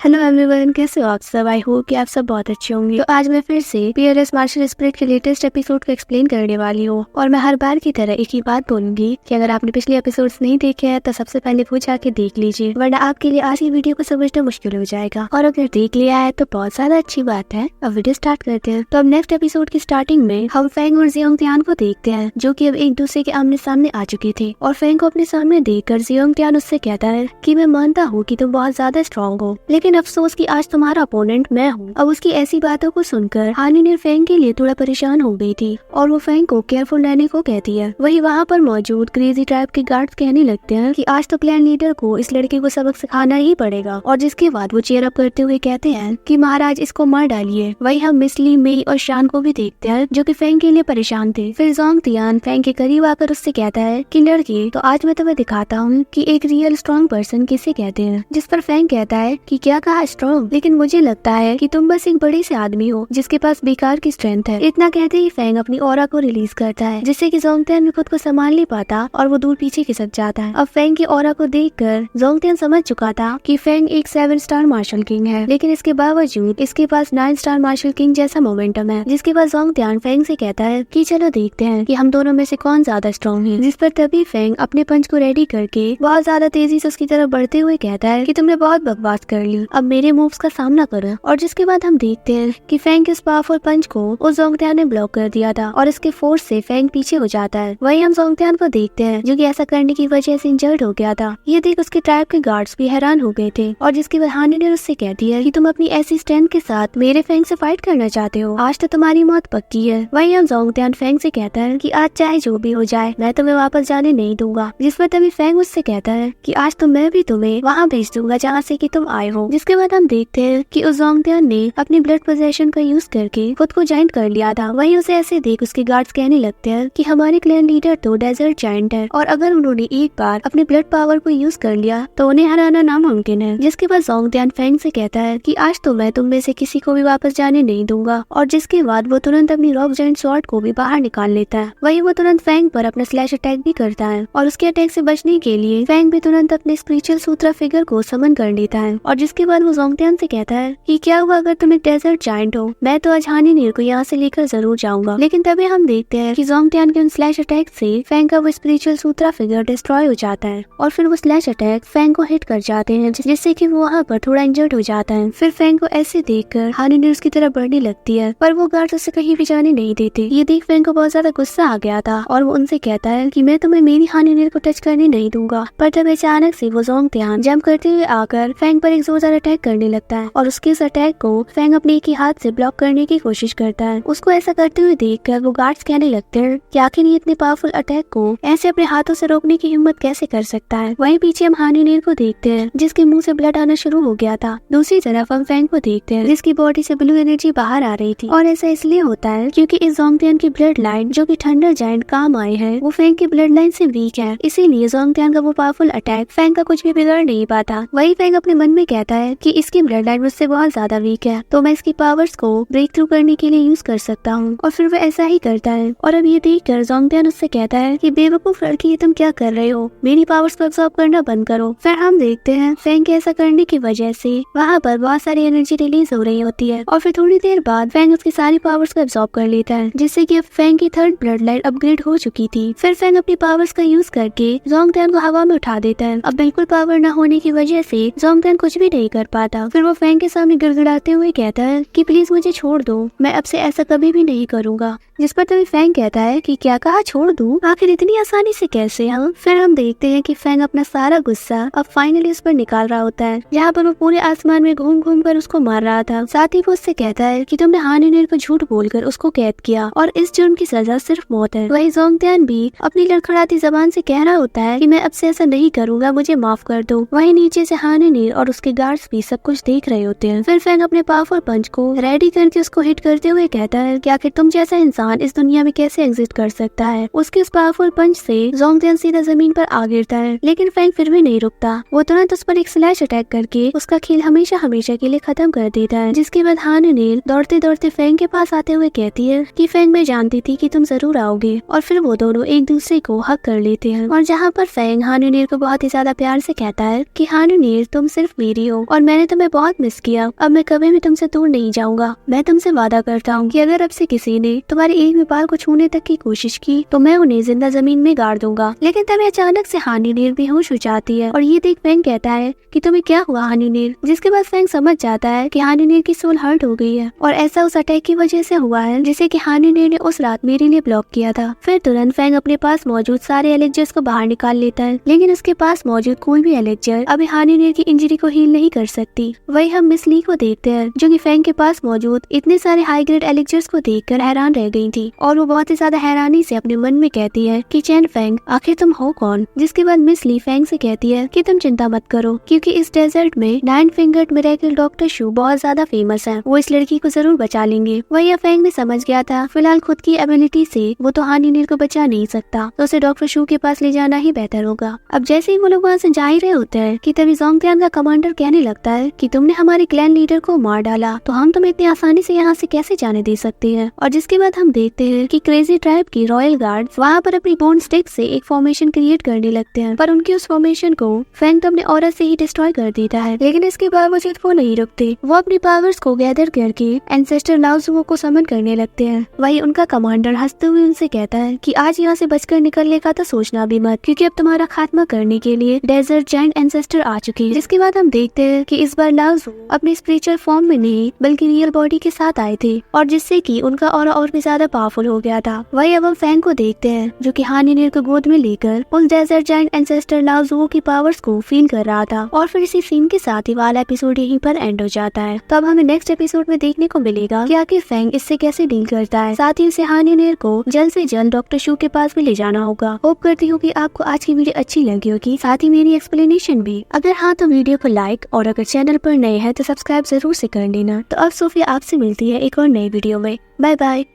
Hello everyone, कैसे हो आप सब। आई होप कि आप सब बहुत अच्छे होंगे। तो आज मैं फिर से पीआरएस मार्शल स्पिरिट के लेटेस्ट एपिसोड को एक्सप्लेन करने वाली हूँ और मैं हर बार की तरह एक ही बात बोलूंगी कि अगर आपने पिछले एपिसोड्स नहीं देखे हैं तो सबसे पहले वो जाके देख लीजिए, वरना आपके लिए आज की वीडियो को समझना मुश्किल हो जाएगा। और अगर देख लिया है तो बहुत ज्यादा अच्छी बात है। अब वीडियो स्टार्ट करते हैं। तो अब नेक्स्ट एपिसोड की स्टार्टिंग में हम फेंग और जियोंग त्यान को देखते हैं, जो की अब एक दूसरे के आमने सामने आ चुके थे। और फेंग को अपने सामने देखकर जियोंग त्यान उससे कहता है कि मैं मानता हूँ कि तुम बहुत ज्यादा स्ट्रॉन्ग हो, लेकिन अफसोस कि आज तुम्हारा अपोनेंट मैं हूँ। अब उसकी ऐसी बातों को सुनकर हानिर फेंग के लिए थोड़ा परेशान हो गई थी और वो फेंग को केयरफुल रहने को कहती है। वही वहाँ पर मौजूद क्रेजी ट्राइब के गार्ड्स कहने लगते हैं कि आज तो क्लैन लीडर को इस लड़के को सबक सिखाना ही पड़ेगा। और जिसके बाद वो चेयर अप करते हुए कहते हैं कि महाराज इसको मार डालिए। वही हम मिसली, मेई और शान को भी देखते हैं जो कि फेंग के लिए परेशान थे। फिर जोंग तियान फेंग के करीब आकर उससे कहता है कि लड़के, तो आज मैं तुम्हें दिखाता हूँ कि एक रियल स्ट्रॉन्ग पर्सन किसे कहते हैं। जिस पर फेंग कहता है कि क्या कहा स्ट्रॉन्ग, लेकिन मुझे लगता है कि तुम बस एक बड़े से आदमी हो जिसके पास बेकार की स्ट्रेंथ है। इतना कहते ही फेंग अपनी ऑरा को रिलीज करता है, जिससे कि जोंग त्यान भी खुद को संभाल नहीं पाता और वो दूर पीछे खिसक जाता है। अब फेंग की ऑरा को देखकर जोंग त्यान समझ चुका था कि फेंग एक 7 स्टार मार्शल किंग है, लेकिन इसके बावजूद इसके पास 9 स्टार मार्शल किंग जैसा मोमेंटम है। जिसके बाद जोंग त्यान फेंग से कहता है कि चलो देखते हैं कि हम दोनों में से कौन ज्यादा स्ट्रॉन्ग है। जिस पर तभी फेंग अपने पंच को रेडी करके बहुत ज्यादा तेजी से उसकी तरफ बढ़ते हुए कहता है कि तुमने बहुत बकवास कर ली, अब मेरे मूव्स का सामना करो। और जिसके बाद हम देखते हैं कि फेंग के उस पावरफुल पंच को उस जोंग त्यान ने ब्लॉक कर दिया था और इसके फोर्स से फेंग पीछे हो जाता है। वही हम जोंग त्यान को देखते हैं जो कि ऐसा करने की वजह से इंजर्ड हो गया था। ये देख उसके ट्राइब के गार्ड्स भी हैरान हो गए थे। और जिसकी वजह हानि ने उससे कहती है कि तुम अपनी ऐसी स्ट्रेंथ के साथ मेरे फेंग से फाइट करना चाहते हो, आज तो तुम्हारी मौत पक्की है। वही हम जोंग त्यान फेंग से कहता है कि आज चाहे जो भी हो जाए मैं तुम्हें वापस जाने नहीं दूंगा। जिस पर तभी फेंग उससे कहता है कि आज तो मैं भी तुम्हें वहाँ भेज दूंगा जहाँ से कि तुम आए हो। जिसके बाद हम देखते हैं कि उस जोंग त्यान ने अपनी ब्लड पोजेशन का यूज करके खुद को जाइंट कर लिया था। वहीं उसे ऐसे देख उसके गार्ड्स कहने लगते हैं कि हमारे क्लैन लीडर तो डेजर्ट जाइंट है और अगर उन्होंने एक बार अपने ब्लड पावर को यूज कर लिया तो उन्हें हराना नामुमकिन है। जिसके बाद जोंग त्यान फेंग से कहता है कि आज तो मैं तुम में से किसी को भी वापस जाने नहीं दूंगा। और जिसके बाद वो तुरंत अपनी रॉक जाइंट स्वॉर्ड को भी बाहर निकाल लेता है। वही वो तुरंत फेंग पर अपना स्लैश अटैक भी करता है और उसके अटैक से बचने के लिए फेंग भी तुरंत अपने स्पिरिचुअल सूत्रा फिगर को समन कर लेता है। और जिसके बाद वो जोंग त्यान से कहता है कि क्या हुआ अगर तुम एक डेजर्ट जाइंट हो, मैं तो आज हानिर को यहाँ से लेकर जरूर जाऊंगा। लेकिन तभी हम देखते हैं कि जोंग त्यान के उन स्लैश अटैक से फेंग का वो स्पिरिचुअल सूत्रा फिगर डिस्ट्रॉय हो जाता है और फिर वो स्लैश अटैक फेंग को हिट कर जाते हैं, जिससे कि वो वहाँ पर थोड़ा इंजर्ड हो जाता है। फिर फेंग को ऐसे देखकर हानिर उसकी तरफ बढ़ने लगती है, पर वो गार्ड उसे कहीं भी जाने नहीं देते। ये देख फेंग को बहुत ज्यादा गुस्सा आ गया था और वो उनसे कहता है कि मैं तुम्हें मेरी हानिर को टच करने नहीं दूंगा। पर तब अचानक से वो जोंग त्यान जंप करते हुए आकर फेंग पर एक जोरदार अटैक करने लगता है और उसके इस अटैक को फेंग अपने एक ही हाथ से ब्लॉक करने की कोशिश करता है। उसको ऐसा करते हुए देखकर वो गार्ड्स कहने लगते हैं कि आखिर ये इतने पावरफुल अटैक को ऐसे अपने हाथों से रोकने की हिम्मत कैसे कर सकता है। वहीं पीछे हम हानिर को देखते हैं जिसके मुंह से ब्लड आना शुरू हो गया था। दूसरी तरफ हम फेंग को देखते हैं जिसकी बॉडी से ब्लू एनर्जी बाहर आ रही थी और ऐसा इसलिए होता है क्योंकि इस जोंग त्यान की ब्लड लाइन जो कि थंडर जायंट काम आए हैं वो फेंग की ब्लड लाइन से वीक है, इसीलिए जोंग त्यान का वो पावरफुल अटैक फेंग का कुछ भी बिगाड़ नहीं पाता। वही फेंग अपने मन में कहता है कि इसकी ब्लड लाइन मुझसे बहुत ज्यादा वीक है, तो मैं इसकी पावर्स को ब्रेक थ्रू करने के लिए यूज कर सकता हूँ। और फिर वो ऐसा ही करता है। और अब ये देखकर जोंग त्यान उससे कहता है कि बेवकूफ लड़की, ये तुम क्या कर रहे हो, मेरी पावर्स को एब्सॉर्ब करना बंद करो। फिर हम देखते हैं फेंग के ऐसा करने की वजह से वहाँ पर बहुत सारी एनर्जी रिलीज हो रही होती है और फिर थोड़ी देर बाद फेंग उसकी सारी पावर्स को एब्सॉर्ब कर लेता है, जिससे कि अब फेंग की 3rd ब्लड लाइन अपग्रेड हो चुकी थी। फिर फेंग अपनी पावर्स का यूज करके जोंग त्यान को हवा में उठा देता है। अब बिल्कुल पावर न होने की वजह से जोंग त्यान कुछ भी नहीं कर पाता। फिर वो फेंग के सामने गिड़गिड़ाते हुए कहता है कि प्लीज मुझे छोड़ दो, मैं अब से ऐसा कभी भी नहीं करूंगा। जिस पर तभी फेंग कहता है कि क्या कहा छोड़ दूं, आखिर इतनी आसानी से कैसे। फिर हम देखते हैं कि फेंग अपना सारा गुस्सा अब फाइनली उस पर निकाल रहा होता है, जहाँ पर वो पूरे आसमान में घूम घूम कर उसको मार रहा था। साथ ही वो उससे कहता है कि तुमने हानिर को झूठ बोलकर उसको कैद किया और इस जुर्म की सजा सिर्फ मौत है। वही जोंग त्यान भी अपनी लड़खड़ाती जबान से कह रहा होता है कि मैं अब से ऐसा नहीं करूंगा, मुझे माफ कर दो। वही नीचे से हानिर और उसके गार्ड्स भी सब कुछ देख रहे होते हैं। फिर फेंग अपने पावरफुल पंच को रेडी करके उसको हिट करते हुए कहता है कि आखिर तुम जैसा इंसान इस दुनिया में कैसे एग्जिस्ट कर सकता है। उसके उस पावरफुल पंच से जोंग त्यान सीधा जमीन पर आ गिरता है, लेकिन फेंग फिर भी नहीं रुकता। वो तुरंत उस पर एक स्लैश अटैक करके उसका खेल हमेशा हमेशा के लिए खत्म कर देता है। जिसके बाद हानिर दौड़ते दौड़ते फेंग के पास आते हुए कहती है कि फेंग, मैं जानती थी कि तुम जरूर आओगे। और फिर वो दोनों एक दूसरे को हक कर लेते हैं और जहाँ पर फेंग हानिर को बहुत ही ज्यादा प्यार से कहता है कि हानिर तुम सिर्फ मेरी हो, और मैंने तुम्हें बहुत मिस किया। अब मैं कभी भी तुमसे दूर नहीं जाऊंगा। मैं तुमसे वादा करता हूँ कि अगर अब से किसी ने तुम्हारे एक भी बाल को छूने तक की कोशिश की तो मैं उन्हें जिंदा जमीन में गाड़ दूंगा। लेकिन तभी अचानक से हानिनीर बेहोश हो जाती है और ये देख फैंग कहता है कि तुम्हें क्या हुआ हानिनीर। जिसके बाद फैंग समझ जाता है कि हानिनीर की सोल हर्ट हो गई है और ऐसा उस अटैक की वजह से हुआ है जिसे कि हानिनीर ने उस रात मेरे लिए ब्लॉक किया था। फिर तुरंत फैंग अपने पास मौजूद सारे एलेक्जर्स को बाहर निकाल लेता है, लेकिन उसके पास मौजूद कोई भी एलेक्जर अभी हानिनीर की इंजरी को हील नहीं कर सकती। वही हम मिस ली को देखते हैं जो कि फैंग के पास मौजूद इतने सारे हाई ग्रेड एलेक्जर्स को देखकर हैरान रह गई थी और वो बहुत ही ज्यादा हैरानी से अपने मन में कहती है कि चैन फैंग आखिर तुम हो कौन। जिसके बाद मिस ली फैंग से कहती है कि तुम चिंता मत करो क्योंकि इस डेजर्ट में 9 फिंगर्ड मिरेकल डॉक्टर शू बहुत ज्यादा फेमस है, वो इस लड़की को जरूर बचा लेंगे। वही फैंग ने समझ गया था फिलहाल खुद की एबिलिटी से वो तो हानिनीर को बचा नहीं सकता, तो उसे डॉक्टर शू के पास ले जाना ही बेहतर होगा। अब जैसे ही वो लोग वहाँ से जा ही रहे होते हैं कि तभी जोंगटियान का कमांडर कहने लगता है कि तुमने हमारे क्लैन लीडर को मार डाला तो हम तुम्हें इतनी आसानी से यहाँ से कैसे जाने दे सकते हैं। और जिसके बाद हम देखते हैं कि क्रेजी ट्राइब की रॉयल गार्ड वहाँ पर अपनी बोन स्टिक से एक फॉर्मेशन क्रिएट करने लगते हैं, पर उनकी उस फॉर्मेशन को फैंग तो अपने ऑरा से ही डिस्ट्रॉय कर देता है। लेकिन इसके बावजूद वो नहीं रुकते, वो अपनी पावर्स को गैदर करके एंसेस्टर लाओजुओ को समन करने लगते हैं। वही उनका कमांडर हंसते हुए उनसे कहता है कि आज यहाँ से बचकर निकलने का तो सोचना भी मत क्योंकि अब तुम्हारा खात्मा करने के लिए डेजर्ट जायंट एंसेस्टर आ चुके हैं। जिसके बाद हम देखते हैं कि इस बार लाओजुओ अपने स्पिरिचुअल फॉर्म में नहीं बल्कि रियल बॉडी के साथ आए थे और जिससे कि उनका ऑरा और भी ज्यादा पावरफुल हो गया था। वही अब हम फैंग को देखते हैं जो कि हानिनीर को गोद में लेकर उस डेजर्ट जायंट एंसेस्टर लाओजुओ की पावर्स को फील कर रहा था। और फिर इसी सीन के साथ ही वाला एपिसोड यहीं पर एंड हो जाता है। तो अब हमें नेक्स्ट एपिसोड में देखने को मिलेगा कि आखिर फैंग इससे कैसे डील करता है। साथ ही उसे हानिनीर को जल्द से जल्द डॉक्टर शू के पास भी ले जाना होगा। होप करती हूँ कि आपको आज की वीडियो अच्छी लगी होगी, साथ ही मेरी एक्सप्लेनेशन भी। अगर हाँ तो वीडियो को लाइक और अगर चैनल पर नए हैं तो सब्सक्राइब जरूर से कर लेना। तो अब सोफिया आपसे मिलती है एक और नई वीडियो में। Bye bye.